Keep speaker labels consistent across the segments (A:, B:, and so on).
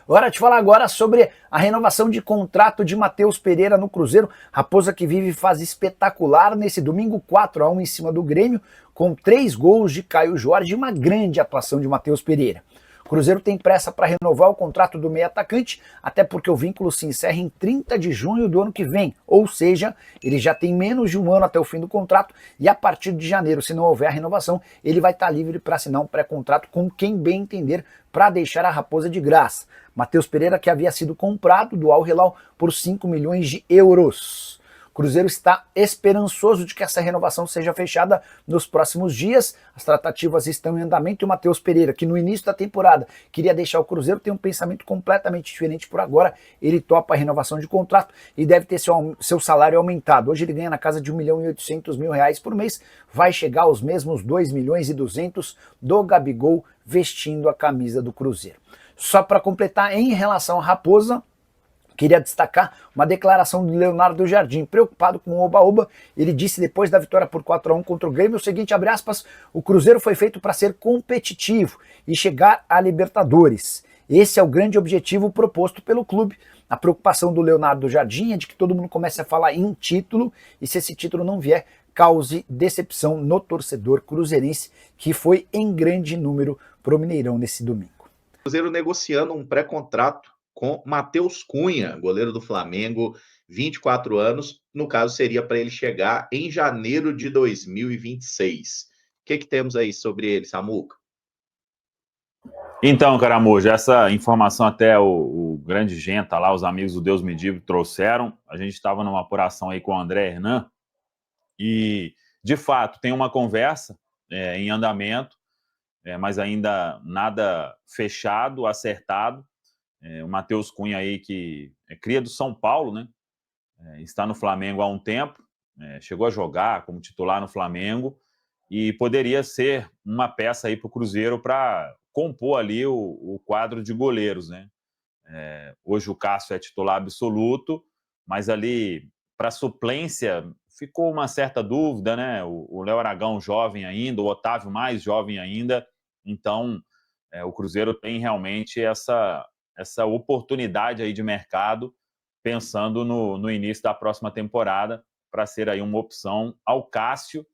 A: Hora de falar agora sobre a renovação de contrato de Matheus Pereira no Cruzeiro. Raposa que vive fase espetacular nesse domingo, 4-1 em cima do Grêmio, com 3 gols de Caio Jorge e uma grande atuação de Matheus Pereira. O Cruzeiro tem pressa para renovar o contrato do meio atacante, até porque o vínculo se encerra em 30 de junho do ano que vem, ou seja, ele já tem menos de um ano até o fim do contrato e a partir de janeiro, se não houver a renovação, ele vai estar livre para assinar um pré-contrato com quem bem entender para deixar a Raposa de graça. Matheus Pereira, que havia sido comprado do Al Hilal por 5 milhões de euros. O Cruzeiro está esperançoso de que essa renovação seja fechada nos próximos dias. As tratativas estão em andamento e o Matheus Pereira, que no início da temporada queria deixar o Cruzeiro, tem um pensamento completamente diferente por agora. Ele topa a renovação de contrato e deve ter seu salário aumentado. Hoje ele ganha na casa de R$1.800.000 por mês, vai chegar aos mesmos 2.200.000 do Gabigol vestindo a camisa do Cruzeiro. Só para completar, em relação à Raposa, queria destacar uma declaração do Leonardo Jardim, preocupado com o Oba-Oba. Ele disse depois da vitória por 4-1 contra o Grêmio o seguinte, abre aspas, o Cruzeiro foi feito para ser competitivo e chegar à Libertadores. Esse é o grande objetivo proposto pelo clube. A preocupação do Leonardo Jardim é de que todo mundo comece a falar em título e se esse título não vier, cause decepção no torcedor cruzeirense, que foi em grande número pro Mineirão nesse domingo.
B: O Cruzeiro negociando um pré-contrato com Matheus Cunha, goleiro do Flamengo, 24 anos, no caso seria para ele chegar em janeiro de 2026. O que temos aí sobre ele, Samuca?
C: Então, Caramujo, essa informação até o grande Genta lá, os amigos do Deus Medível trouxeram, a gente estava numa apuração aí com o André Hernan, e de fato tem uma conversa em andamento, mas ainda nada fechado, acertado. O Matheus Cunha aí, que é cria do São Paulo, né? Está no Flamengo há um tempo, chegou a jogar como titular no Flamengo e poderia ser uma peça aí para o Cruzeiro para compor ali o quadro de goleiros, né? Hoje o Cássio é titular absoluto, mas ali para suplência ficou uma certa dúvida, né? O Léo Aragão jovem ainda, o Otávio mais jovem ainda, então o Cruzeiro tem realmente essa oportunidade aí de mercado, pensando no início da próxima temporada, para ser aí uma opção ao Cássio,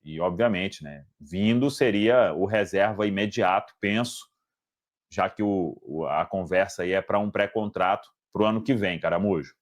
C: e obviamente, né, vindo seria o reserva imediato, penso, já que a conversa aí é para um pré-contrato para o ano que vem, Caramujo.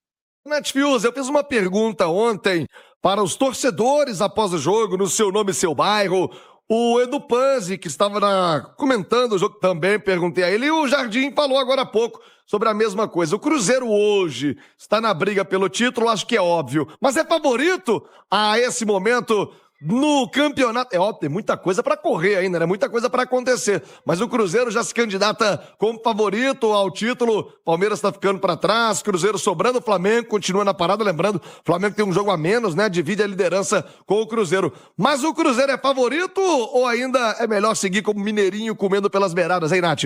D: Netfuse, eu fiz uma pergunta ontem para os torcedores após o jogo, no Seu Nome, Seu Bairro. O Edu Panzi, que estava comentando o jogo, também perguntei a ele, e o Jardim falou agora há pouco sobre a mesma coisa. O Cruzeiro hoje está na briga pelo título, acho que é óbvio, mas é favorito a esse momento no campeonato. É óbvio, tem muita coisa para correr ainda, né? Muita coisa para acontecer, mas o Cruzeiro já se candidata como favorito ao título. Palmeiras está ficando para trás, Cruzeiro sobrando, o Flamengo continua na parada, lembrando, o Flamengo tem um jogo a menos, né? Divide a liderança com o Cruzeiro. Mas o Cruzeiro é favorito ou ainda é melhor seguir como mineirinho comendo pelas beiradas, hein, Nath?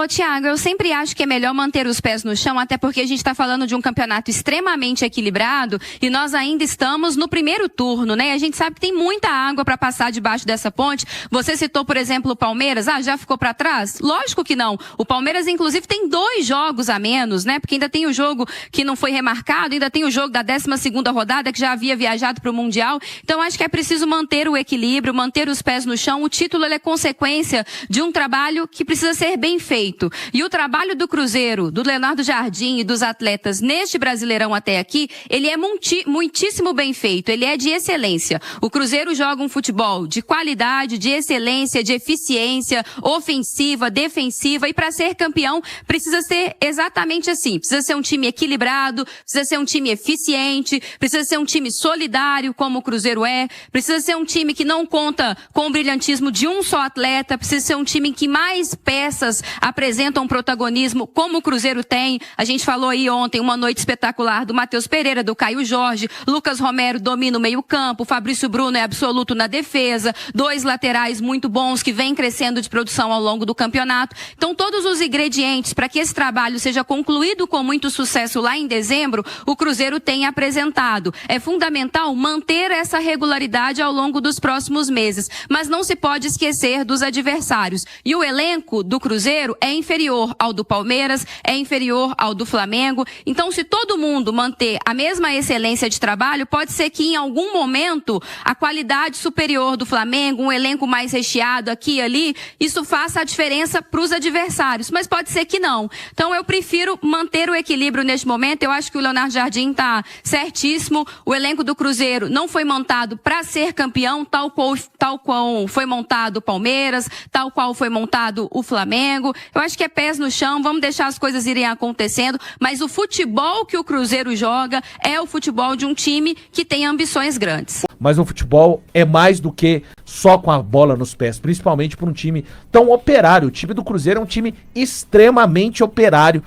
E: Thiago, eu sempre acho que é melhor manter os pés no chão, até porque a gente está falando de um campeonato extremamente equilibrado e nós ainda estamos no primeiro turno, né? A gente sabe que tem muita água para passar debaixo dessa ponte. Você citou, por exemplo, o Palmeiras. Já ficou para trás? Lógico que não. O Palmeiras, inclusive, tem 2 jogos a menos, né? Porque ainda tem o jogo que não foi remarcado, ainda tem o jogo da 12ª rodada que já havia viajado para o Mundial. Então, acho que é preciso manter o equilíbrio, manter os pés no chão. O título ele é consequência de um trabalho que precisa ser bem feito. E o trabalho do Cruzeiro, do Leonardo Jardim e dos atletas neste Brasileirão até aqui, ele é muitíssimo bem feito, ele é de excelência. O Cruzeiro joga um futebol de qualidade, de excelência, de eficiência, ofensiva, defensiva, e para ser campeão precisa ser exatamente assim. Precisa ser um time equilibrado, precisa ser um time eficiente, precisa ser um time solidário, como o Cruzeiro é, precisa ser um time que não conta com o brilhantismo de um só atleta, precisa ser um time em que mais peças apresentam apresentam um protagonismo como o Cruzeiro tem. A gente falou aí ontem, uma noite espetacular do Matheus Pereira, do Caio Jorge, Lucas Romero domina o meio-campo, Fabrício Bruno é absoluto na defesa, 2 laterais muito bons que vêm crescendo de produção ao longo do campeonato. Então, todos os ingredientes para que esse trabalho seja concluído com muito sucesso lá em dezembro, o Cruzeiro tem apresentado. É fundamental manter essa regularidade ao longo dos próximos meses, mas não se pode esquecer dos adversários. E o elenco do Cruzeiro é inferior ao do Palmeiras, é inferior ao do Flamengo. Então, se todo mundo manter a mesma excelência de trabalho, pode ser que em algum momento a qualidade superior do Flamengo, um elenco mais recheado aqui e ali, isso faça a diferença para os adversários, mas pode ser que não. Então eu prefiro manter o equilíbrio neste momento. Eu acho que o Leonardo Jardim está certíssimo. O elenco do Cruzeiro não foi montado para ser campeão, tal qual foi montado o Palmeiras, tal qual foi montado o Flamengo. Eu acho que é pés no chão, vamos deixar as coisas irem acontecendo, mas o futebol que o Cruzeiro joga é o futebol de um time que tem ambições grandes.
F: Mas o futebol é mais do que só com a bola nos pés, principalmente para um time tão operário. O time do Cruzeiro é um time extremamente operário,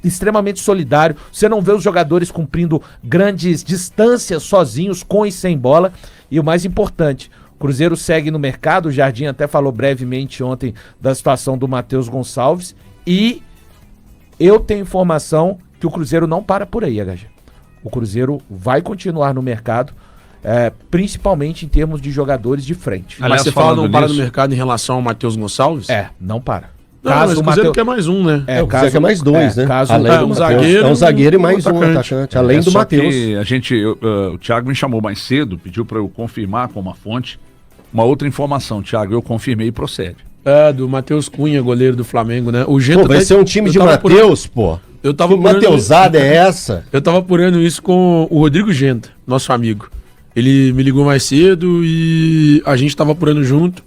F: extremamente solidário. Você não vê os jogadores cumprindo grandes distâncias sozinhos, com e sem bola. E o mais importante, o Cruzeiro segue no mercado. O Jardim até falou brevemente ontem da situação do Matheus Gonçalves. E eu tenho informação que o Cruzeiro não para por aí, HG. O Cruzeiro vai continuar no mercado, principalmente em termos de jogadores de frente.
G: Mas você fala não para no mercado em relação ao Matheus Gonçalves?
F: Não para.
G: Não, mas o Cruzeiro quer mais um, né?
H: O Cruzeiro quer mais 2, né?
G: Além do zagueiro,
H: um zagueiro e mais um atacante, além do Matheus.
I: O Thiago me chamou mais cedo, pediu para eu confirmar com uma fonte uma outra informação. Thiago, eu confirmei e procede.
G: Do Matheus Cunha, goleiro do Flamengo, né? O Gento
H: vai ser um time de Matheus, pô.
G: Eu tava
H: que Mateusada é essa?
G: Eu tava apurando isso com o Rodrigo Genta, nosso amigo. Ele me ligou mais cedo e a gente tava apurando junto.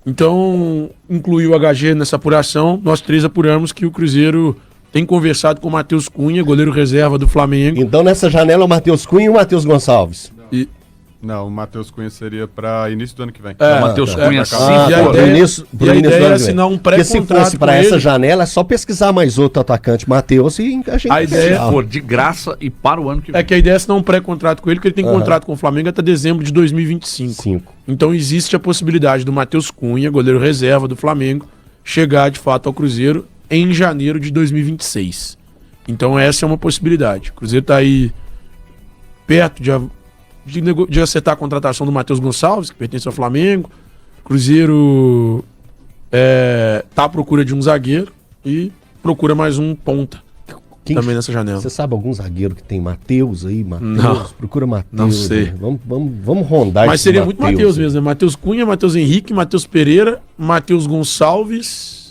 G: Então, incluiu o HG nessa apuração. Nós 3 apuramos que o Cruzeiro tem conversado com o Matheus Cunha, goleiro reserva do Flamengo.
H: Então, nessa janela, o Matheus Cunha e o Matheus Gonçalves.
J: Não, o Matheus Cunha seria para início do ano que vem.
I: O Matheus Cunha sim.
G: E a ideia é assinar um pré-contrato.
H: Porque se fosse para essa janela, é só pesquisar mais outro atacante, Matheus, e a gente...
I: A ideia é for de graça e para o ano que vem.
G: É que a ideia é assinar um pré-contrato com ele, porque ele tem contrato com o Flamengo até dezembro de 2025. Então existe a possibilidade do Matheus Cunha, goleiro reserva do Flamengo, chegar de fato ao Cruzeiro em janeiro de 2026. Então essa é uma possibilidade. O Cruzeiro está aí perto de acertar a contratação do Matheus Gonçalves, que pertence ao Flamengo. O Cruzeiro tá à procura de um zagueiro e procura mais um ponta também nessa janela.
H: Você sabe algum zagueiro que tem Matheus aí?
G: Não.
H: Procura Matheus.
G: Não sei.
H: Né? Vamos rondar.
G: Mas seria muito Matheus mesmo, né? Matheus Cunha, Matheus Henrique, Matheus Pereira, Matheus Gonçalves...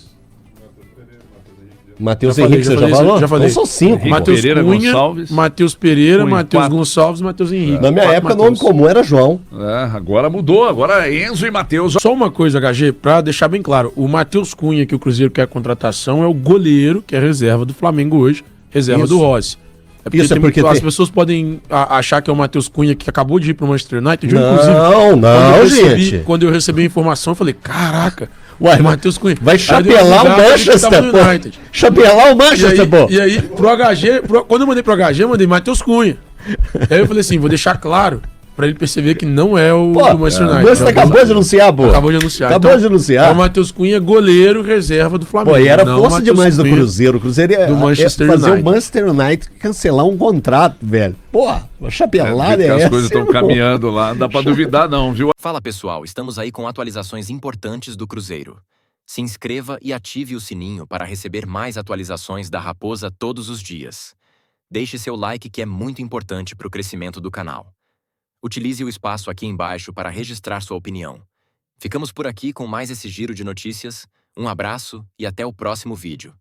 H: Matheus Henrique, você já falou?
G: Já falei.
H: Então são 5.
G: Matheus Cunha, Matheus Pereira, Matheus Gonçalves e Matheus Henrique.
H: Na minha época, o nome comum era João.
I: Agora mudou, agora é Enzo e Matheus.
G: Só uma coisa, HG, pra deixar bem claro. O Matheus Cunha, que o Cruzeiro quer a contratação, é o goleiro, que é reserva do Flamengo hoje, reserva do Rossi. Porque as pessoas podem achar que é o Matheus Cunha que acabou de ir pro Manchester United.
H: Gente.
G: Quando eu recebi a informação, eu falei, caraca...
H: Ué,
G: Matheus Cunha.
H: Vai chapelar o Manchester, pô. Chapelar o Manchester, pô.
G: E aí, pro HG, quando eu mandei pro HG, eu mandei Matheus Cunha. Aí eu falei assim, vou deixar claro pra ele perceber que não é o do Manchester United.
H: Você acabou de anunciar, pô.
G: Acabou de anunciar.
H: Acabou de anunciar.
G: É o Matheus Cunha, goleiro, reserva do Flamengo.
H: Pô, e era força demais do Cruzeiro. O Cruzeiro ia fazer o Manchester United cancelar um contrato, velho. Pô, a chapelada é essa.
I: As coisas estão caminhando lá, não dá pra duvidar não, viu?
K: Fala pessoal, estamos aí com atualizações importantes do Cruzeiro. Se inscreva e ative o sininho para receber mais atualizações da Raposa todos os dias. Deixe seu like que é muito importante para o crescimento do canal. Utilize o espaço aqui embaixo para registrar sua opinião. Ficamos por aqui com mais esse giro de notícias. Um abraço e até o próximo vídeo.